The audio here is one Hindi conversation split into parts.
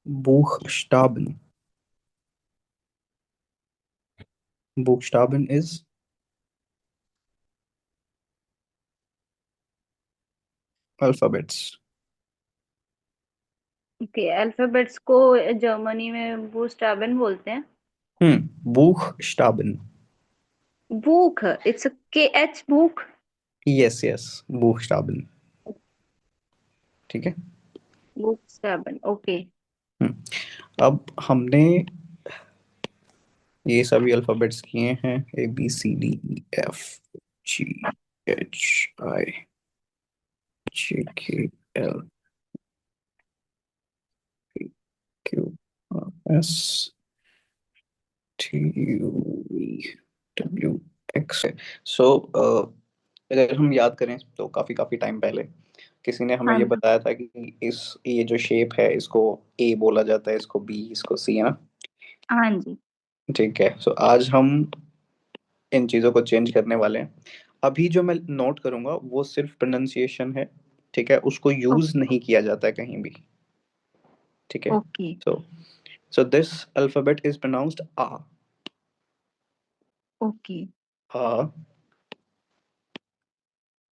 Buchstaben. Buchstaben is alphabets. Okay, alphabets को जर्मनी में बूस्टाबेन बोलते हैं। Buchstaben. बुक, इट्स के H book. Yes, yes, Buchstaben. ठीक है। बूस्टाबेन, ओके। हम्म अब हमने ये सभी अल्फाबेट्स किए हैं, ABCDFGHIJKLMNOPQRSTUV सो अगर हम याद करें तो काफी काफी टाइम पहले किसी ने हमें हाँ ये जी। बताया था कि ये जो शेप है इसको ए बोला जाता है, इसको बी, इसको सी, है ना। हाँ जी। ठीक है, सो आज हम इन चीज़ों को चेंज करने वाले हैं। अभी जो मैं नोट करूंगा वो सिर्फ प्रोनाउंसिएशन है। ठीक है, उसको यूज ओके। नहीं किया जाता है कहीं भी। ठीक है। Okay. So so this alphabet is pronounced आ। ओके। आ,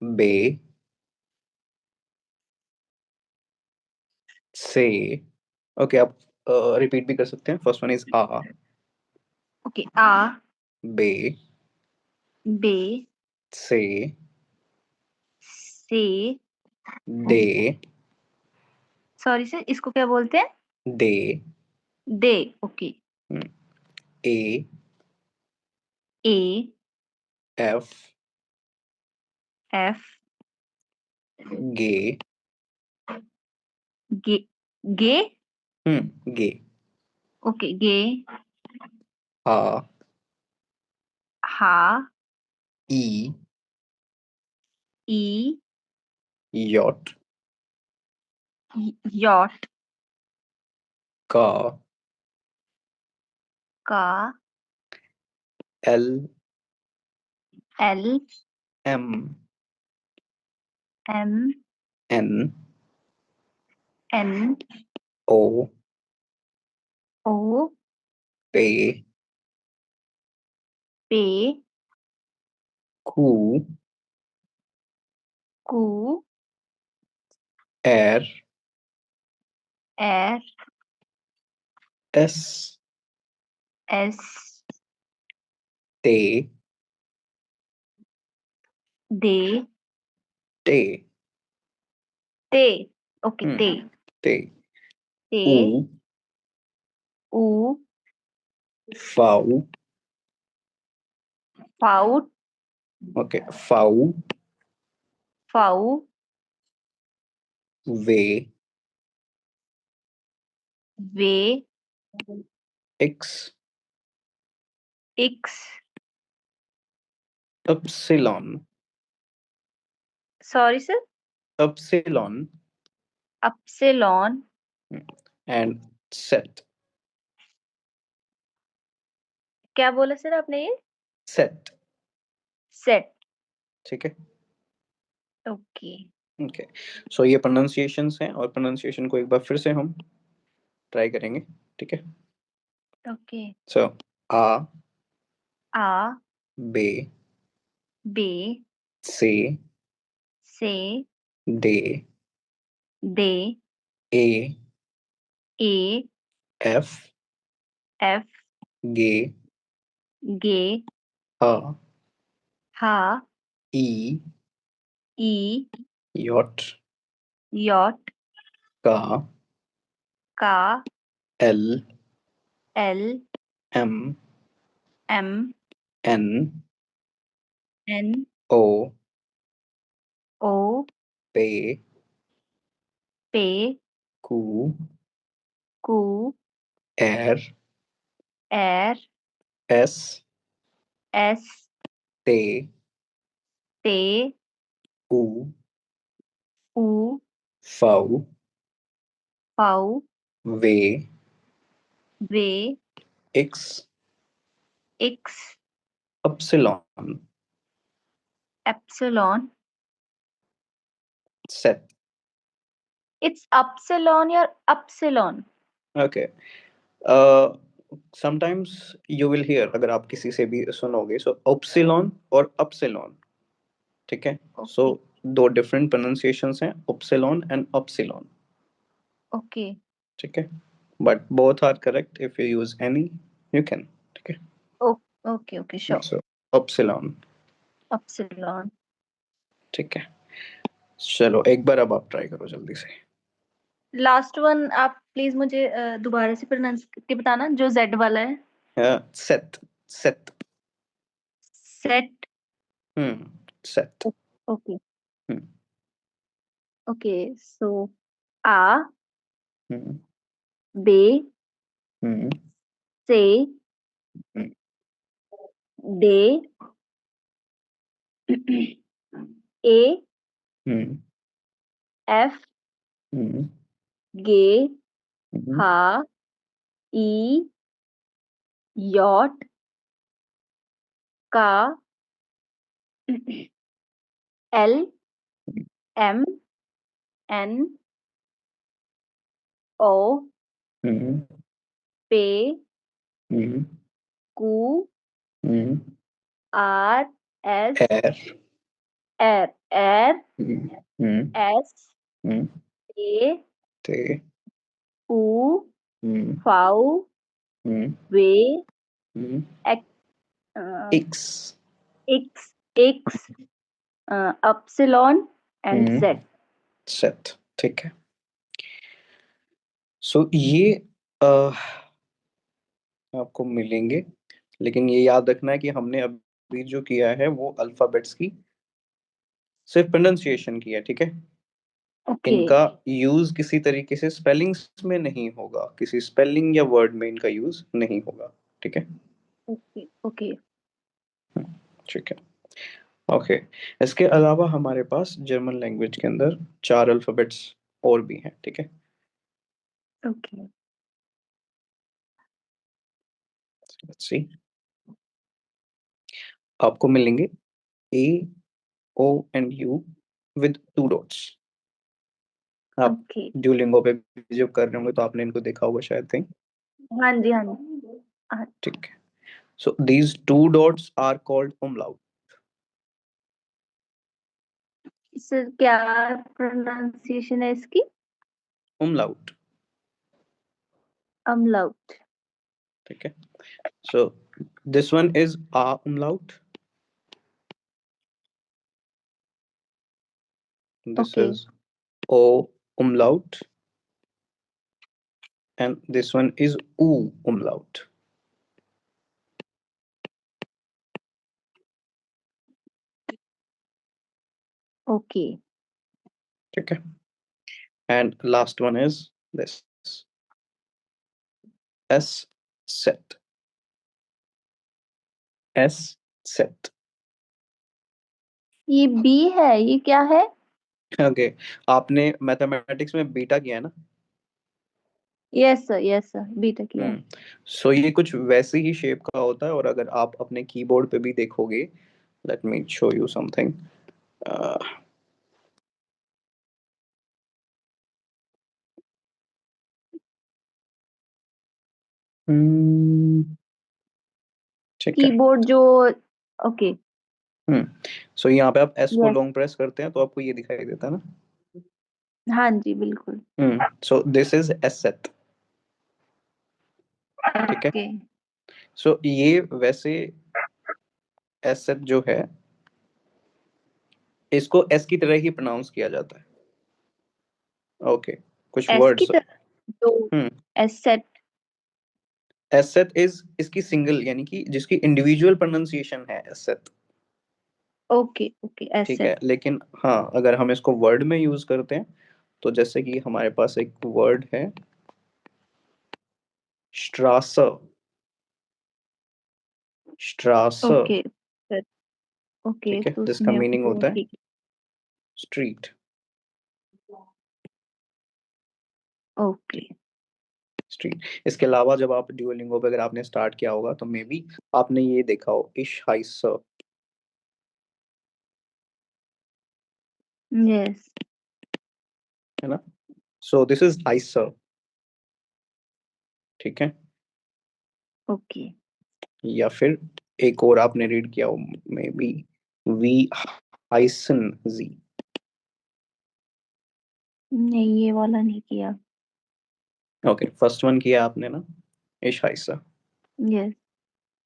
बे, से। ओके, आप रिपीट भी कर सकते हैं। फर्स्ट वन इज आ, ओके। आ, बे, बे, से, से। दे, सॉरी सर, इसको क्या बोलते हैं? दे, दे। ओके। ए, ए, एफ, एफ, गे, गे, गे। गे, ओके, गे। हा, हा, ई, ई, यॉट, यॉट, का, का, एल, एल, एम, एम, एन, एन, ओ, ओ, पे, पे, कू, कू, एर, एर, एस, एस, ते, दे, टे। ते। ओके, हम्म ते। ते, ते, ऊ, ऊ, फाउ। फाउट, ओके, फाउ, फाउ, वे, वे, एक्स, इक्स। Upsilon, sorry sir. Upsilon, upsilon. And सेट, क्या बोला सर आपने ये? सेट। सेट। ठीक है। ओके। ओके, सो ये प्रोनाउंसिएशंस हैं और प्रोनाउंसिएशन को एक बार फिर से हम ट्राई करेंगे। ठीक है। ओके। सो आ, आ, बे, बे, से, से, दे, दे, ए, ए, एफ, एफ, गे, गे, हा, हा, ई, ई, यॉट, यॉट, का, का, एल, एल, एम, एम, एन, एन, ओ, ओ, पे, पे, कू, कू, एर, एर, एस, एस, ते, ते, ऊ, ऊ, फाउ, पाउ, वे, वे, एक्स, इक्स, अपसिलॉन, एप्सिलॉन। सेट। इट्स अपसिलॉन या upsilon? Okay, sometimes you will hear, अगर आप किसी से भी सुनोगे, सो upsilon और upsilon, ठीक है। सो ओके दो डिफरेंट प्रोनाउंसिएशंस हैं, upsilon एंड upsilon, ओके ठीक है। But both are correct, if you use any you can, ठीक ओके ओके है। श्योर। So upsilon, epsilon. ठीक है। चलो एक बार अब आप ट्राई करो जल्दी से। लास्ट वन आप प्लीज मुझे दोबारा से प्रोनाउंस करके बताना, जो जेड वाला है। सेट, सेट। सेट। सेट। ओके हम्म ओके सो आ, हम्म बे, हम्म से, हम्म डे, ए, हम्म एफ, हम्म गे, हम्म हा, ई, यॉट, का, एल, एम, एन, ओ, हम्म पे, हम्म कू, हम्म आर, एस, एयर। एर, एर, हम्म हम्म एस, हम्म ए, ते ऊ, हम्म फाउ, हम्म वे, हम्म एक्स, एक्स। एक्स, एक्स, अपसिलॉन एंड हम्म जेड। सेट, ठीक है। सो ये आपको मिलेंगे, लेकिन ये याद रखना है कि हमने अभी जो किया है वो अल्फाबेट्स की सिर्फ प्रोनाउंसिएशन की है, ठीक है। ओके इनका यूज किसी तरीके से स्पेलिंग्स में नहीं होगा, किसी स्पेलिंग या वर्ड में इनका यूज नहीं होगा, ठीक है। ओके ओके ठीक है, ओके। इसके अलावा हमारे पास जर्मन लैंग्वेज के अंदर चार अल्फाबेट्स और भी हैं, ठीक है। ओके लेट्स सी, आपको मिलेंगे A, O and U with two dots. आप ओके। ड्यूलिंगो पे भी जब कर रहे होंगे तो आपने इनको देखा होगा शायद, थिंक, हाँ जी हाँ जी। ठीक है। So these two dots are called umlaut। Sir क्या प्रोनाउंसिएशन है इसकी? umlaut, umlaut. ठीक है। So this one is a umlaut, this okay is o umlaut, and this one is u umlaut, okay ठीक है। And last one is this s set, s set। ये बी है, ये क्या है? ओके, आपने मैथमेटिक्स में बीटा किया है ना। यस सर बी तक किया है। सो ये कुछ वैसे ही शेप का होता है, और अगर आप अपने कीबोर्ड पे भी देखोगे, let me show you something. ठीक है। कीबोर्ड जो। ओके। हम्म सो यहाँ पे आप एस को यस। लॉन्ग प्रेस करते हैं तो आपको ये दिखाई देता है ना। हाँ जी बिल्कुल। सो दिस इज एस सेट, ठीक है। ओके सो ये वैसे एस सेट जो है, इसको एस की तरह ही प्रोनाउंस किया जाता है, ओके। कुछ एस की वर्ड्स। तरह जो हम्म एस सेट। एस सेट इज इसकी सिंगल, यानी कि जिसकी इंडिविजुअल प्रोनाउंसिएशन है एस सेट, ओके ओके एस ठीक है। सेट। लेकिन हाँ, अगर हम इसको वर्ड में यूज करते हैं, तो जैसे कि हमारे पास एक वर्ड है स्ट्रासर, स्ट्रासर, ओके ओके ठीक है, तो जिसका उसमें मीनिंग वो होता है ठीक स्ट्रीट, है। Okay street. इसके अलावा जब आप ड्यूओलिंगो पे अगर आपने स्टार्ट किया होगा तो मे बी आपने ये देखा हो इश हाइसर, यस। है ना। सो दिस इज हाइसर, ठीक है। ओके। या फिर एक और आपने रीड किया हो, मे बी वी हाइसन जी। नहीं, ये वाला नहीं किया। ओके, फर्स्ट वन किया आपने ना, इश हाइसा। यस।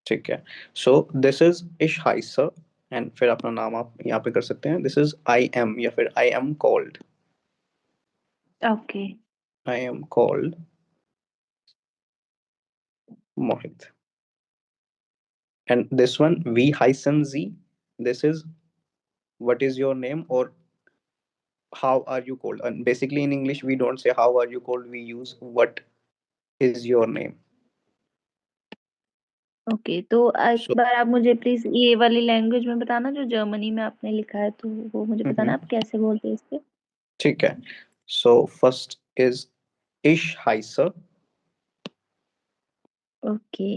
ठीक है। सो दिस इज इश हाइसा, एंड फिर अपना नाम आप यहाँ पे कर सकते हैं, दिस इज आई एम, या फिर I am called, okay. I am called Mohit. And this one वी हाइसन जी, this is what is your name or how are you called, and basically in English we don't say how are you called, we use what is your name. Okay, तो एक So बार आप मुझे प्लीज ये वाली लैंग्वेज में बताना जो जर्मनी में आपने लिखा है, तो वो मुझे बताना आप कैसे बोलते हैं इसके। ठीक है। सो फर्स्ट इज इश हाइसर, ओके।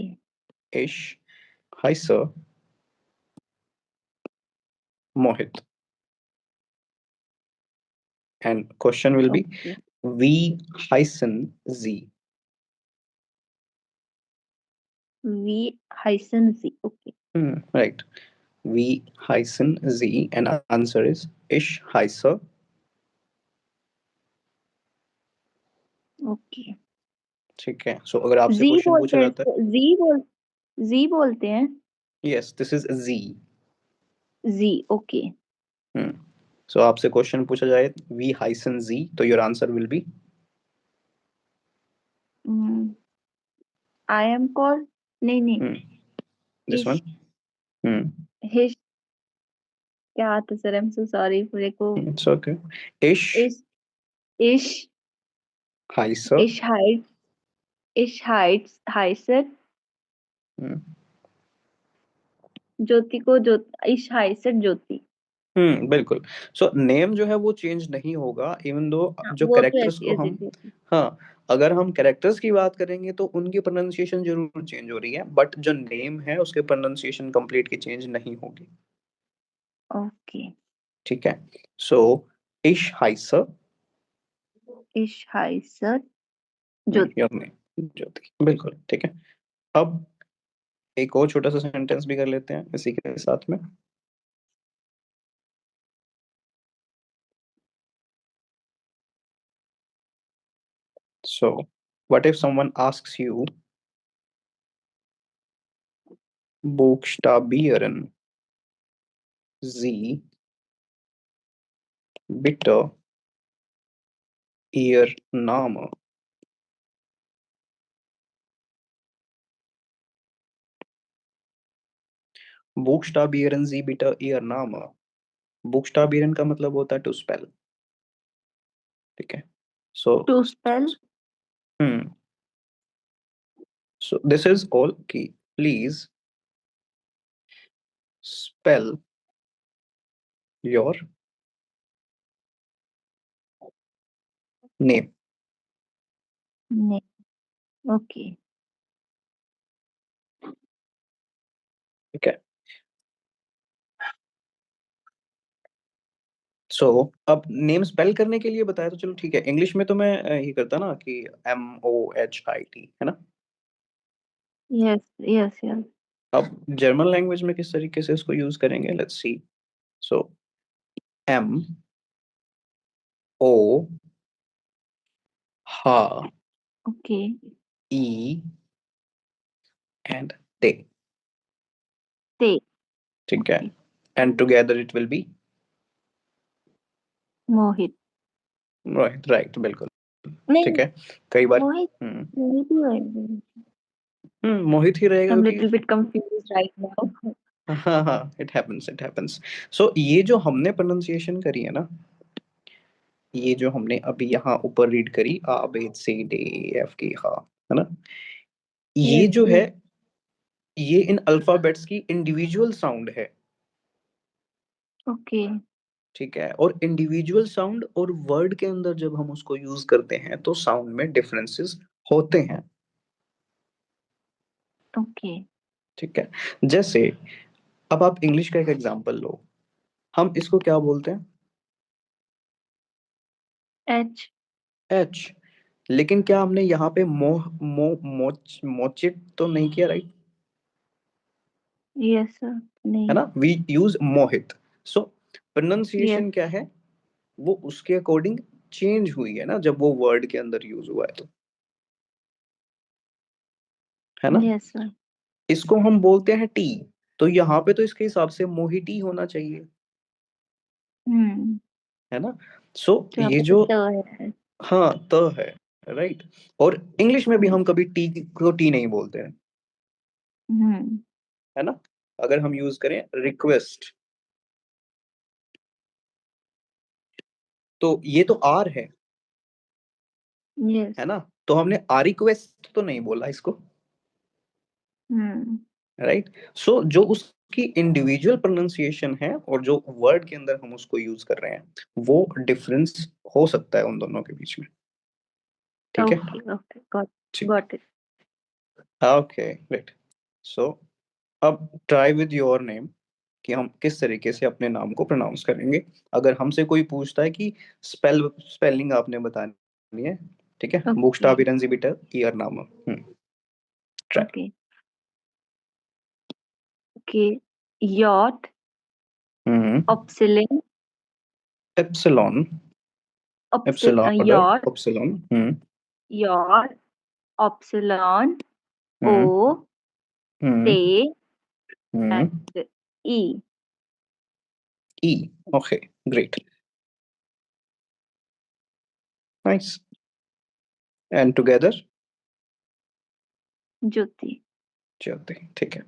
इश हाइसर Mohit, and question will be okay. wie heißen Sie? वी हाइसन जी। Okay. Right. Wie heißen Sie? And answer is ich heiße. Okay. ठीक है। सो अगर आपसे जी क्वेश्चन बोलते पूछा हैं जाता इसको, जी बोलते हैं। है, yes this is G. G. Okay. Hmm. So आपसे क्वेश्चन पूछा जाए वी हाइसन जी, तो your answer will be I am called, नहीं नहीं, दिस वन। इश, हिश, क्या आता सर, आई एम सो सॉरी मेरे को। It's okay. इश इश, इश, हाइसर। इश हाइट, इश हाइट्स हाइसेट, ज्योति को इश हाइसेट ज्योति। बिल्कुल। सो नेम जो है वो चेंज नहीं होगा, इवन दो हाँ, जो वो तो कैरेक्टर्स ऐसी को ऐसी हम, थी। हाँ, अगर हम कैरेक्टर्स की बात करेंगे तो उनकी प्रोनाउंसिएशन जरूर चेंज हो रही है, बट जो नेम है उसके प्रोनाउंसिएशन कंप्लीट की चेंज नहीं होगी। ओके। ठीक है। सो इश हाइसर इश हाइसेट ज्योति। योर नेम ज्योति, बिल्कुल ठीक है। अब एक और छोटा सा सेंटेंस भी कर लेते हैं इसी के साथ में। So what if someone asks you buchstabieren Sie bitte Ihr Name? Buchstabieren Sie bitte Ihr Name? बुकस्टाबियन का मतलब होता है टू स्पेल। ठीक है। So to spell. Hmm so this is all की प्लीज स्पेल योर नेम। नहीं। ओके। ठीक है। सो अब नेम स्पेल करने के लिए बताया तो चलो ठीक है, इंग्लिश में तो मैं ये करता ना कि MOHIT, है ना। Yes yes yes. अब जर्मन लैंग्वेज में किस तरीके से इसको यूज करेंगे, let's see. So MOH okay. E and they। ते। ठीक है। Okay. And together it will B Mohit. Right, right, बिल्कुल। ठीक नहीं, है। कई बार मोहित, मोहित ही है। मोहित ही रहेगा आई एम क्योंकि little bit confuse right now. हाँ हाँ, इट हैपेंस, इट हैपेंस। सो ये जो हमने प्रोनाउंसिएशन करी है ना, ये जो हमने अभी यहाँ ऊपर रीड करी आ बे सी डी एफ की, हाँ, है ना, ये यस जो है, यस। ये इन अल्फाबेट्स की इंडिविजुअल साउंड है। ओके। ठीक है। और इंडिविजुअल साउंड और वर्ड के अंदर जब हम उसको यूज करते हैं तो साउंड में डिफरेंसेस होते हैं। ओके। ठीक है। जैसे अब आप इंग्लिश का एक एग्जांपल लो, हम इसको क्या बोलते हैं, एच। एच। लेकिन क्या हमने यहाँ पे मोचिट तो नहीं किया, राइट? Yes sir. है नहीं। ना, we use Mohit. So yes. Pronunciation क्या है, वो उसके अकॉर्डिंग चेंज हुई है ना, जब वो वर्ड के अंदर यूज हुआ है तो, है ना। Yes sir. इसको हम बोलते हैं टी, तो यहाँ पे तो इसके हिसाब से मोहिटी होना चाहिए, हम्म। है ना। सो तो यहाँ ये पे तो जो, है। हाँ त है, राइट। और इंग्लिश में भी हम्म। हम कभी टी को टी नहीं बोलते हैं, हम्म। है ना। अगर हम यूज करें रिक्वेस्ट, तो ये तो आर यस। है ना। तो हमने आर रिक्वेस्ट तो नहीं बोला इसको, हम्म। राइट। सो जो उसकी इंडिविजुअल प्रोनाउंसिएशन है और जो वर्ड के अंदर हम उसको यूज कर रहे हैं, वो डिफरेंस हो सकता है उन दोनों के बीच में, ठीक है। ओके ओके, गॉट ठीक, got it. Okay great. So अब ट्राई विद योर नेम, कि हम किस तरीके से अपने नाम को प्रोनाउंस करेंगे। अगर हमसे कोई पूछता है कि स्पेलिंग आपने बतानी है, ठीक है। ओके बुक्स्टाविरंजी बिटर ईयर नाम, ट्राई। Okay okay. यॉट, hmm. Upsilon, epsilon, upsilon epsilon order, यॉट, एप्सिलॉन। यॉट, ऑप्सिलॉन, ओ, हम्म। टे, हम्म। हम्म। एंड ई। ई, okay great, nice. And together, Jyoti. Jyoti, ठीक है।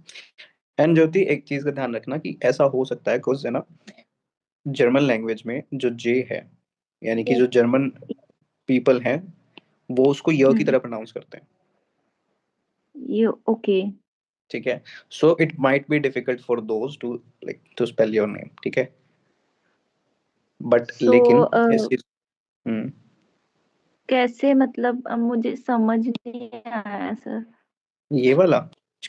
एंड ज्योति, एक चीज का ध्यान रखना कि ऐसा हो सकता है कुछ है ना, जर्मन लैंग्वेज में जो जे है, यानी कि यस। जो जर्मन पीपल हैं, वो उसको य की हम्म। तरह प्रोनाउंस करते हैं, ये ओके। ठीक है। So it might be difficult for those to like to spell your name, ठीक है। बट सो लेकिन ऐसी, हम्म, कैसे मतलब मुझे समझ नहीं आया सर। ये वाला,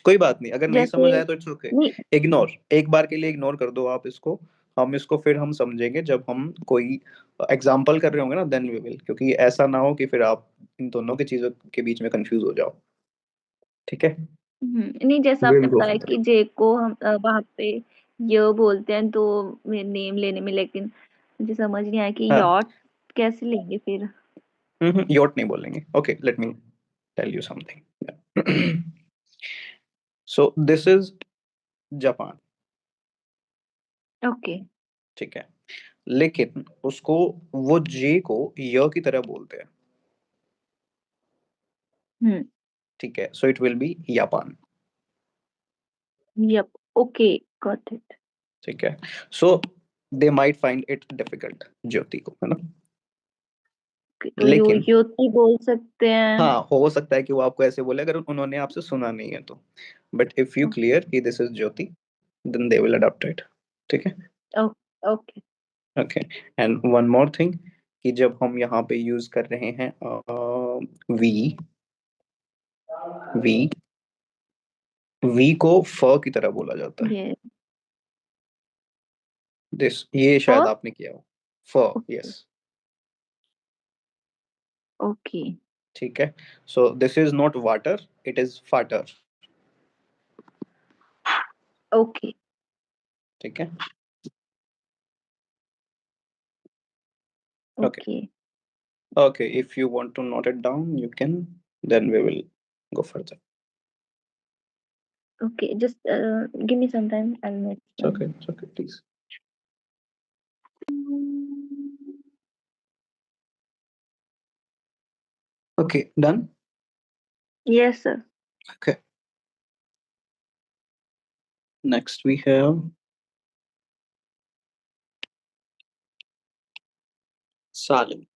कोई बात नहीं, अगर नहीं जैसे समझ आया तो इट्स ओके। नहीं। इग्नोर, एक बार के लिए इग्नोर कर दो आप इसको। हम इसको फिर हम समझेंगे जब हम कोई एग्जाम्पल कर रहे होंगे ना, देन वी विल, क्योंकि ऐसा ना हो कि फिर आप इन दोनों की चीजों के बीच में कंफ्यूज हो जाओ, ठीक है। नहीं, जैसा विल आपने गो बताया कि फर्दर। जे को हम वहां पे य बोलते हैं तो नेम लेने में, लेकिन मुझे समझ नहीं आया कि हाँ, यॉट कैसे लेंगे फिर। योट नहीं बोलेंगे, okay let me tell you something. So this is Japan, okay. ठीक है। लेकिन उसको, वो जे को य की तरह बोलते हैं, हम्म। ठीक है। So it will be Japan, yup. Okay, got it. ठीक है। So they might find it difficult, Jyoti को, है ना। तो लेकिन योति बोल सकते हैं। हाँ, हो सकता है कि वो आपको ऐसे बोले अगर उन्होंने आपसे सुना नहीं है तो, बट इफ यू क्लियर कि this is Jyoti, then they will adopt it, ठीक है। Okay. Okay. And one more thing, कि जब हम यहाँ पे यूज कर रहे हैं वी, वी वी को फ की तरह बोला जाता है, ये दिस, ये शायद फॉर। आपने किया हो, फ, ओके यस, ओके ठीक है। So this is not water, it is फाटर, ओके ठीक है। Okay, okay okay, if you want to note it down you can, then we will go further. ओके। Just give me some time, I will make It's okay, please. Okay, done. Yes sir. Okay, next we have Salim.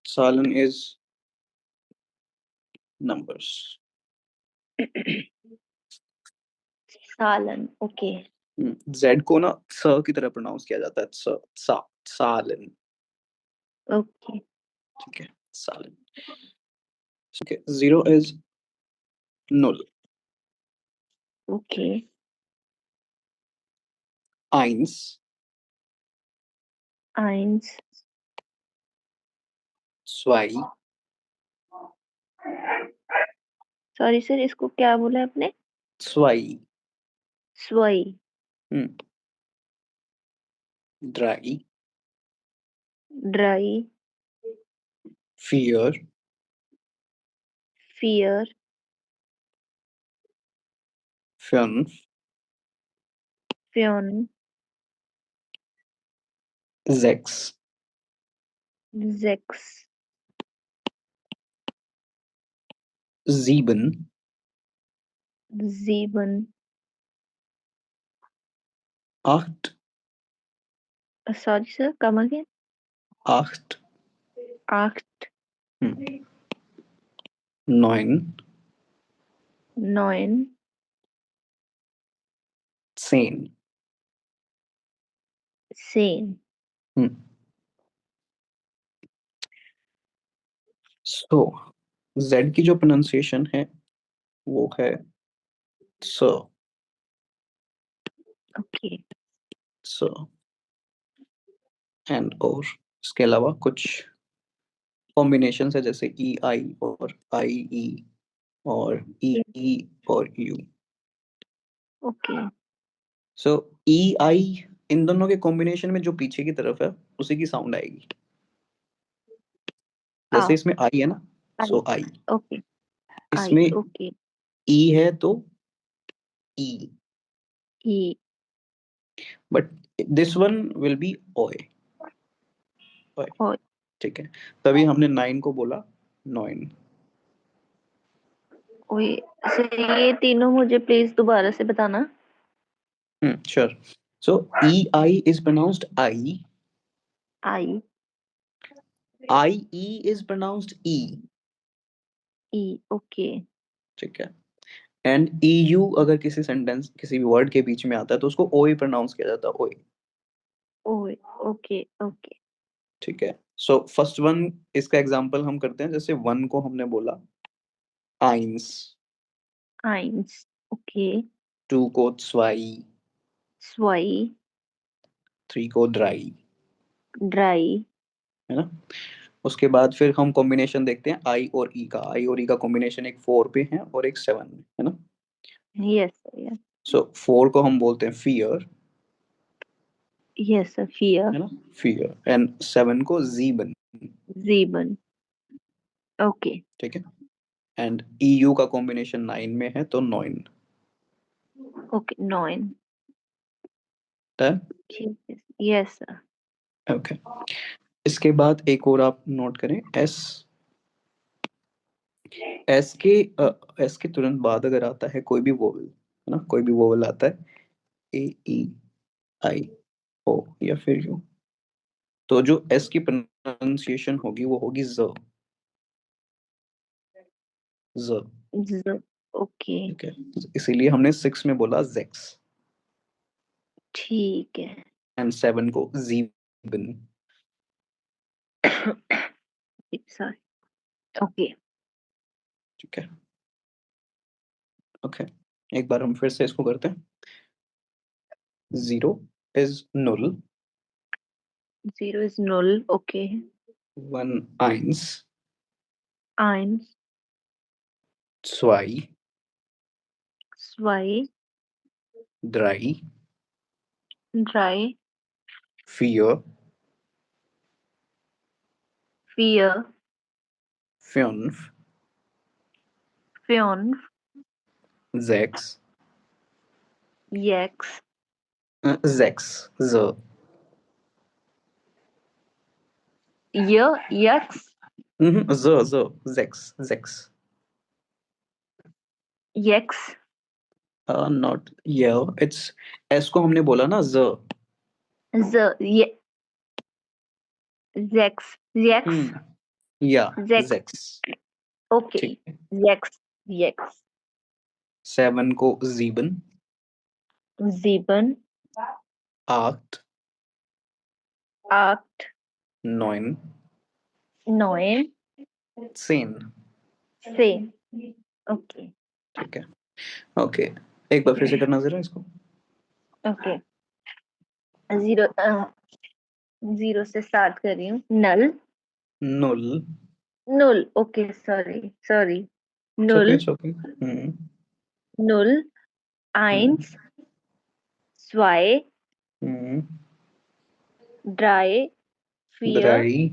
Salim is numbers. सालन। ओके Z को ना स की तरह प्रोनाउंस किया जाता है, स, सा, सालिन, ओके ठीक है, सालिन। Okay, zero is null. Okay. Eins, eins, zwei, sorry sir, इसको क्या बोला आपने? स्वाई। स्वई। ड्राई। ड्राई। फियर। फियर। फ्यन। फ्योन। जेक्स। जेक्स। जीबन। जीबन। आठ। Sorry sir, come again. आठ। आठ। नॉइन। नॉइन। सेन। सेन। सो जेड की जो प्रोनाउंसिएशन है वो है स। ओके। स। एंड और इसके अलावा कुछ कॉम्बिनेशन है जैसे ई आई और आई ई और ई ई और यू। ओके। सो ई आई इन दोनों के कॉम्बिनेशन में जो पीछे की तरफ है उसी की साउंड आएगी। आ। जैसे इसमें आई है ना, आई। सो आई। ओके। आई। इसमें ओके। ई है तो ई, ई। But this one will be ओए। ओए। और ठीक है, तभी हमने नाइन को बोला नॉइन। ओए। सर ये तीनों मुझे प्लीज दोबारा से बताना। Sure. So E I is pronounced I. I. I E is pronounced ई। ई। ओके। ठीक है। एंड ई यू अगर किसी सेंटेंस किसी वर्ड के बीच में आता है तो उसको ओ ही प्रोनाउंस किया जाता है, ओए। ओए। ओके। ओके। ठीक है। सो फर्स्ट वन, इसका एग्जांपल हम करते हैं। जैसे वन को हमने बोला आइंस, आइंस। ओके। टू को स्वाई, स्वाई। थ्री को ड्राई, ड्राई। है ना। उसके बाद फिर हम कॉम्बिनेशन देखते हैं आई और ई का। आई और ई का कॉम्बिनेशन एक फोर पे है और एक सेवन में, है ना। Yes sir, yes. So four को हम बोलते हैं फियर, यस सर, फियर। है ना, फियर। एंड सेवन को जीबन। जीबन। ओके। ठीक है। एंड ई यू का कॉम्बिनेशन नाइन में है तो नॉइन। ओके। नॉइन। डन। ठीक है। Yes sir. ओके। इसके बाद एक और आप नोट करें, एस। एस के एस के तुरंत बाद अगर आता है कोई भी वोवल, है ना, कोई भी वोवल आता है, ए ई आई ओ या फिर यू, तो जो एस की प्रोनाउंसिएशन होगी वो होगी ज। ज। ओके। ठीक है। इसीलिए हमने सिक्स में बोला जेक्स ठीक है। एंड सेवन को जीबन। सॉरी। ओके। ठीक है। ओके। एक बार हम फिर से इसको करते हैं। Zero is null, zero is null. Okay. One eins, Eins. zwei, Zwei. drei, Drei. vier, Vier. fünf, Fünf. sechs, Sechs. sechs, so. Sechs. So, sechs, sechs. Sechs. Not yeah, it's S को हमने बोला ना ज। Je, sechs. Sechs. या Sechs. sechs। ठीक Okay. है। Sechs. Sechs. सेवन को sieben, Sieben. acht, Acht. neun, Neun. zehn। 10. Okay. ठीक है। ओके, एक बार फिर से करना जरा इसको। Okay. जीरो, जीरो से स्टार्ट कर रही हूँ। नल. null, null. Okay, sorry. It's okay, Null, it's okay. null, Hmm. eins, zwei, Hmm. drei, vier, Dry.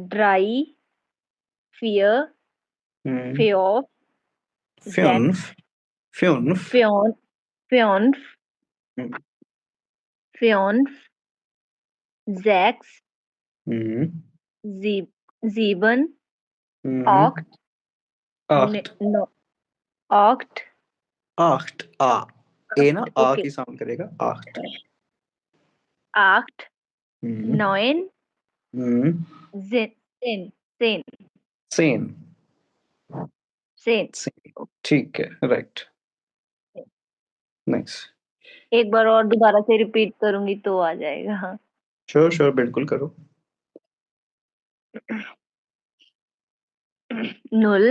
drei, vier, Hmm. fünf, Fünf. sechs, Fünf. fünf, fünf, Hmm. fünf, sechs, Hmm. sieben, Hmm. acht, Acht. no, acht, आठ आ ए ना आ okay, की साउंड करेगा आठ. acht, हम्म. neun, हम्म. zehn, zehn, Sen. zehn. Sen. ठीक है, राइट. नाइस. एक बार और दोबारा से रिपीट करूंगी तो आ जाएगा. हाँ. श्योर श्योर, बिल्कुल करो. Null,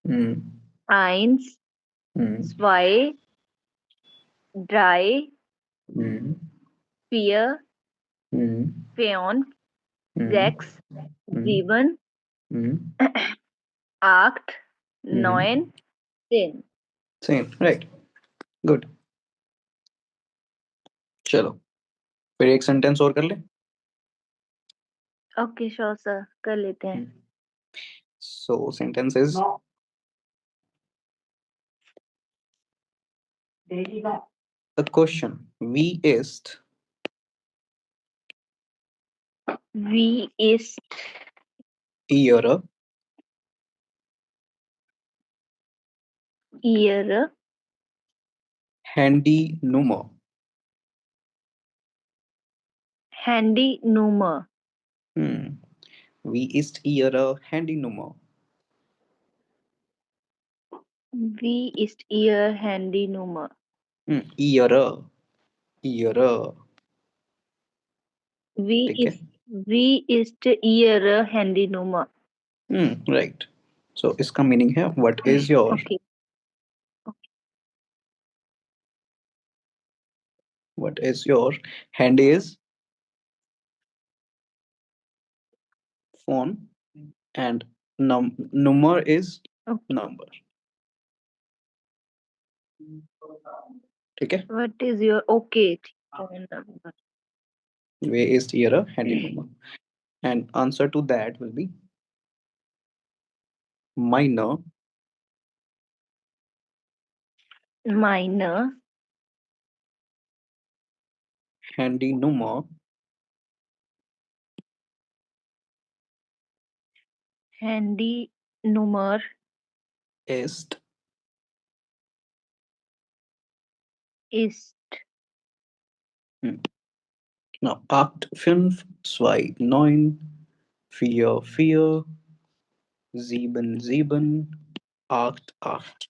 हम्म. eins, हम्म. zwei, drei, हम्म. vier, हम्म. fünf, हम्म. sechs, हम्म. sieben, हम्म. acht, हम्म. neun, zehn. Sen, right. Good. चलो, फिर एक सेंटेंस और कर ले. ओके श्योर सर, कर लेते हैं. सो sentence is a question. Wie ist Wie ist Ihre Ihre Handynummer? Handynummer? Hm. Wie ist Ihre Handynummer? Wie ist Ihr Handynummer? Ihre. Ihre. Wie ठीक है. ist Wie ist Ihre Handynummer? Right. So इसका मीनिंग है what is your. Okay. What is your. Hand is phone and number is Okay. number. ठीक है. What is your okay phone number? Where is your handynummer? And answer to that will be minor Meine handynummer Handynummer ist ist now 8 5 2 9 4 4 7 7 8 8.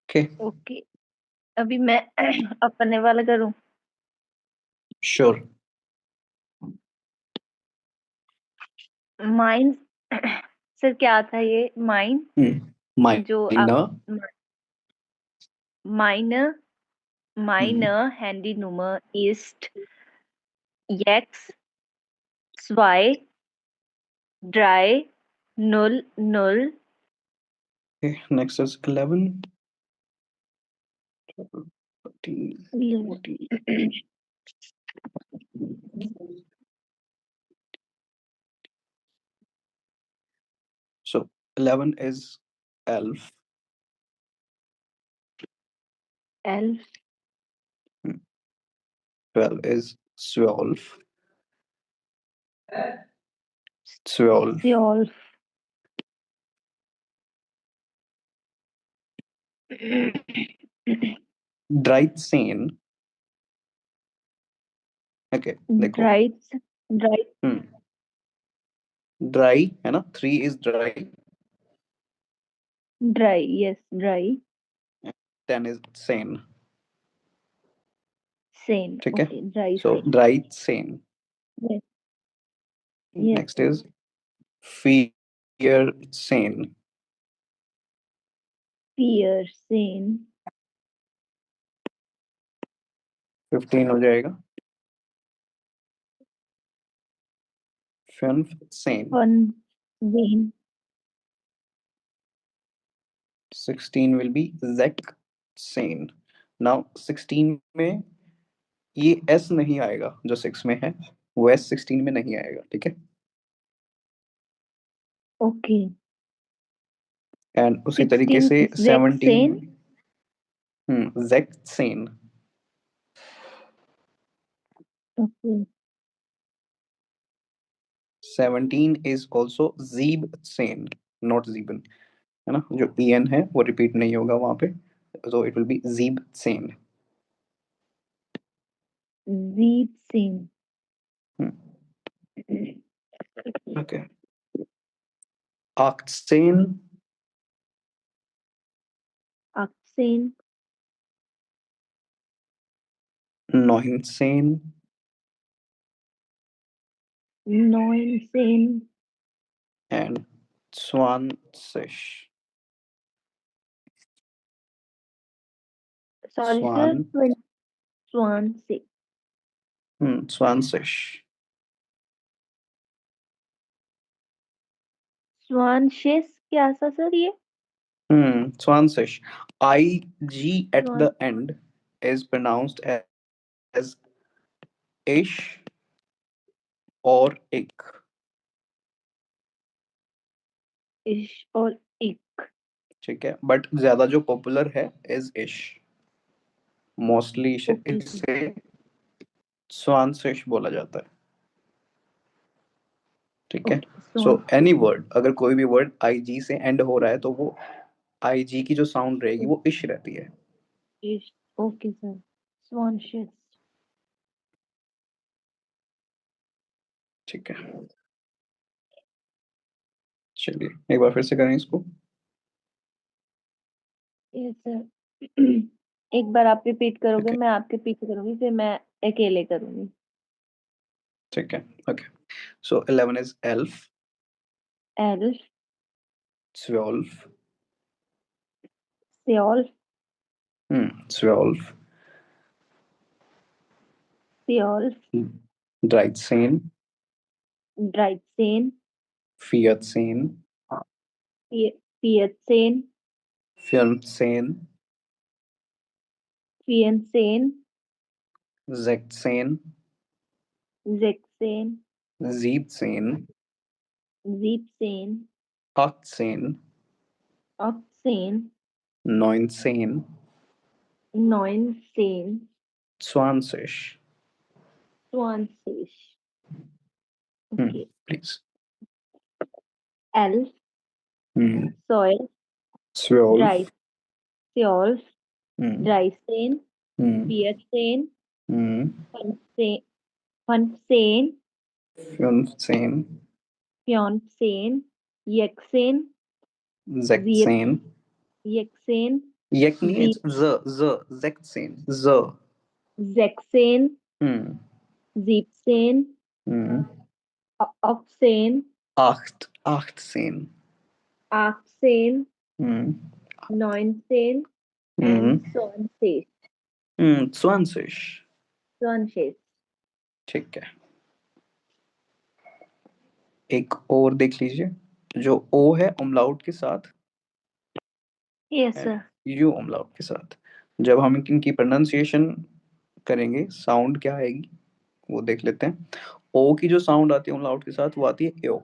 Okay, okay. अभी मैं अपने वाला करूं. sure. माइन सर क्या था ये माइन जो आप Minor. meine Hmm. meine Handynummer ist sechs zwei drei null null Okay, next is 11, 12, 13, 14. So 11 is elf. elf 12 is 12. 12. zwölf 13. Okay, देखो. Dry Hmm. Dry है ना. 3 is dry. Dry yes dry 10 is sane. Sen ठीक है. Okay dry So Sen dry sane. Yes yes Next is fear sane. Fear Sen 15 हो जाएगा. Fünf, zehn. Fun. Zehn. 16 will be sechzehn. Now 16 में ये s नहीं आएगा जो 6 में है, वो s 16 में नहीं आएगा, ठीक है। ओके। एंड उसी तरीके 16 से 17। Zexane. ज़ेक्सेन। ओके। 17 इज ऑल्सो ज़ीबसेन, नॉट ज़ीबन, है ना, जो en है वो रिपीट नहीं होगा वहां पे, तो इट विल बी ज़ीबसेन। Zexane. ओके। आक्सेन, Oxane. नॉइनसेन, Neunzehn. एंड स्वानसिश। Sorry, sir. स्वान, Swansea. स्वानसिश। Swanshish क्या था सर ये? स्वानसिश। IG at Swan. the end is pronounced as ish or ik, इश और इक. ठीक है, बट ज्यादा जो पॉपुलर है इज इश, मोस्टली ओके सर. इसे स्वानसिश बोला जाता है, ठीक है। ओके. सो Swansea. एनी वर्ड, अगर कोई भी वर्ड IG से एंड हो रहा है तो वो IG की जो साउंड रहेगी वो इश रहती है, इश. Okay sir. Swanshish. ठीक है। चलिए एक बार फिर से करें इसको। Yes sir. एक बार आप रिपीट करोगे, ओके, मैं आपके पीछे करूंगी, फिर मैं अकेले करूंगी. ठीक है। ओके, सो 11 इज एल्फ, एल्फ. 12, सियोल. 12, सियोल. ड्राइटसेन, ड्राइटसेन. फियतसेन, पियतसेन. फियर्मसेन, फियनसेन. जेक्सेन, जेक्सेन. जीपसेन, जीपसेन. ऑक्सेन, ऑक्सेन. नॉइनसेन, नॉइनसेन. स्वानसिश। स्वानसिश. ओके. प्लीज। एल्फ. सॉयल. ट्वेल्व, ड्राइट. सियोल. ड्राइसेन. पियतसेन. फनसेन. फनसेन. फियर्मसेन, फियॉन्सेन. यक्सेन. जियत. जेक्सेन, यक्सेन. यक नहीं, जी. इट्स जेक्सेन, ज। जेक्सेन. हम्म जीपसेन. हम्म ऑक्सेन. आchtसेन, आक्सेन. हम्म नॉइनसेन. हम्म एंड सॉनसेस. स्वानसिश, सॉनसेस. ठीक है। एक और देख लीजिए, जो ओ है umlaut के साथ yes and sir. You umlaut के साथ, जब हम इनकी प्रोनाउंसिएशन करेंगे साउंड क्या आएगी वो देख लेते हैं। ओ की जो साउंड आती है umlaut के साथ वो आती है एओ,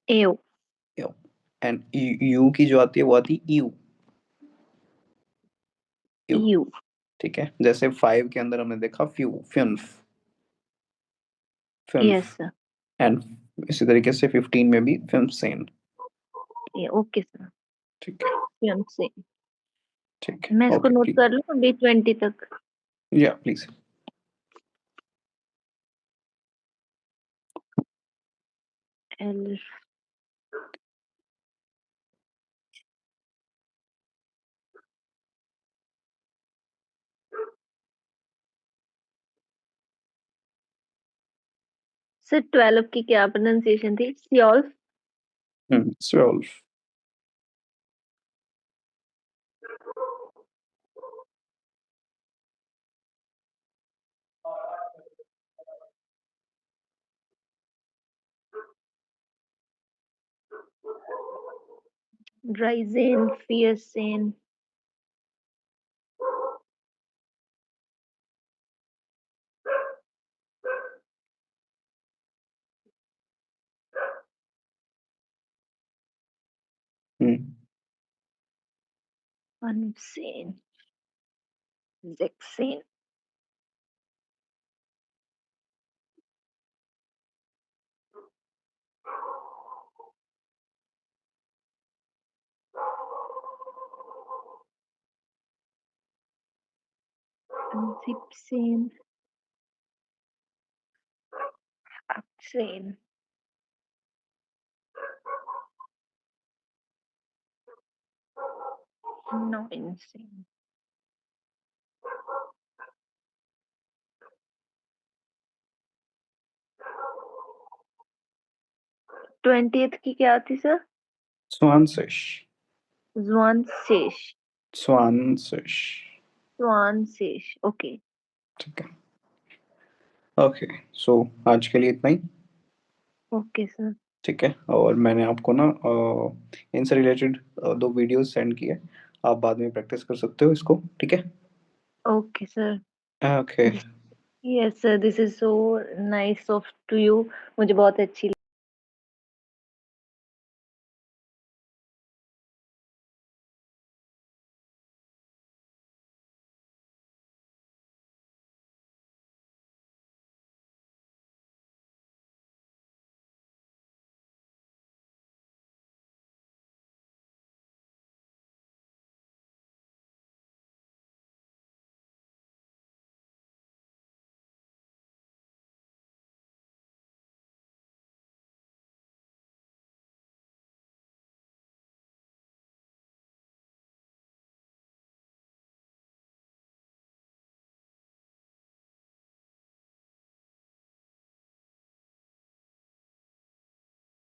एओ. एओ। एंड यू की जो आती है वो आती है यू, यू, यू. ठीक है। जैसे 5 के अंदर हमने देखा फ्यू, फिन्फ, यस फिन्फ। सर. एंड इसी तरीके से 15 में भी फिम्सेन, ये ओके सर. ठीक है, फियॉन्सेन. ठीक है। मैं इसको ओके नोट प्लीज, कर लूँ अभी 20 तक. या प्लीज। एल. सर 12 की क्या प्रोनाउंसिएशन थी? सियोल. 12, ड्राइजेन, फियसेन, अनसेन, जेक्सेन, जिप्सेन, एक्सेन, नॉइनसेन। 20th की क्या थी सर? स्वानसिश। ज्वानशेष, स्वानसिश। स्वानशेष, ओके। ठीक है। ओके, सो आज के लिए इतना ही। Okay sir. ठीक है, और मैंने आपको ना इनसे रिलेटेड 2 वीडियोस सेंड किए, आप बाद में प्रैक्टिस कर सकते हो इसको। ठीक है। Okay sir. Okay. Yes sir, this is so nice of to you. मुझे बहुत अच्छी